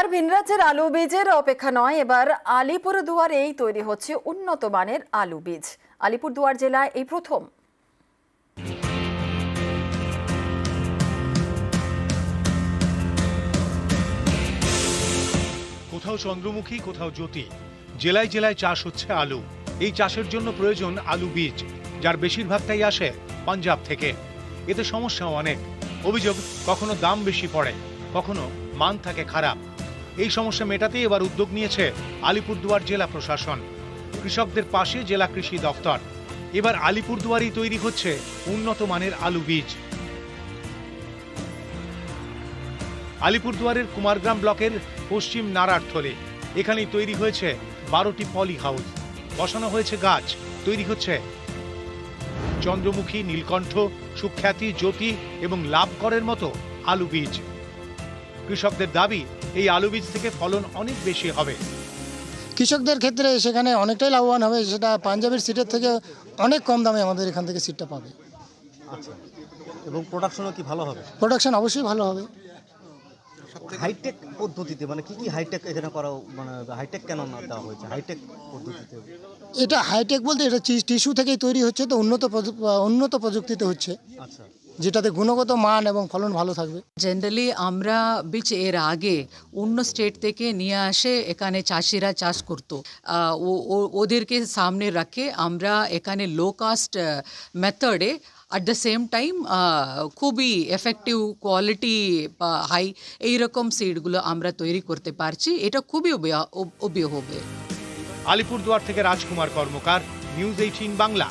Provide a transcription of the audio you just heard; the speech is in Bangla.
আর ভিনরাজ্যের আলু বীজের অপেক্ষা নয়, এবার আলিপুরদুয়ারেই তৈরি হচ্ছে উন্নত মানের আলু বীজ। আলিপুরদুয়ার জেলায় এই প্রথম। কোথাও চন্দ্রমুখী, কোথাও জ্যোতি, জেলায় জেলায় চাষ হচ্ছে আলু। এই চাষের জন্য প্রয়োজন আলু বীজ, যার বেশিরভাগটাই আসে পাঞ্জাব থেকে। এতে সমস্যাও অনেক। অভিযোগ, কখনো দাম বেশি পড়ে, কখনো মান থাকে খারাপ। এই সমস্যা মেটাতেই এবার উদ্যোগ নিয়েছে আলিপুরদুয়ার জেলা প্রশাসন। কৃষকদের পাশে জেলা কৃষি দফতর। এবার আলিপুরদুয়ারেই তৈরি হচ্ছে উন্নত মানের আলু বীজ। আলিপুরদুয়ারের কুমারগ্রাম ব্লকের পশ্চিম নারারথলে এখানেই তৈরি হয়েছে 12টি পলি হাউস। বসানো হয়েছে গাছ, তৈরি হচ্ছে চন্দ্রমুখী, নীলকণ্ঠ, সুখ্যাতি, জ্যোতি এবং লাভকরের মতো আলু বীজ। কৃষকদের দাবি, এই আলু বীজ থেকে ফলন অনেক বেশি হবে। কৃষকদের ক্ষেত্রে সেখানে অনেকটাই লাভবান হবে, সেটা পাঞ্জাবের সিটের থেকে অনেক কম দামে আমাদের এখান থেকে সিটটা পাবে। আচ্ছা, এবং প্রোডাকশনও কি ভালো হবে? প্রোডাকশন অবশ্যই ভালো হবে। হাইটেক পদ্ধতিতে মানে কি হাইটেক এখানে করা, মানে হাইটেক কেন না দেওয়া হয়েছে হাইটেক পদ্ধতিতে? এটা হাইটেক বলতে এটা টিস্যু থেকেই তৈরি হচ্ছে, তো উন্নত প্রযুক্তিতে হচ্ছে, আচ্ছা, যেটাতে গুণগত মান এবং ফলন ভালো থাকবে। জেনারেলি আমরা বীজ এর আগে অন্য স্টেট থেকে নিয়ে আসে এখানে চাষিরা চাষ করতো। ওদেরকে সামনে রাখে আমরা এখানে লো কাস্ট মেথডে অ্যাট দ্য সেম টাইম খুবই এফেক্টিভ কোয়ালিটি হাই এইরকম সিডগুলো আমরা তৈরি করতে পারছি। এটা খুবই হবে। আলিপুরদুয়ার থেকে রাজকুমার কর্মকার, নিউজ 18 বাংলা।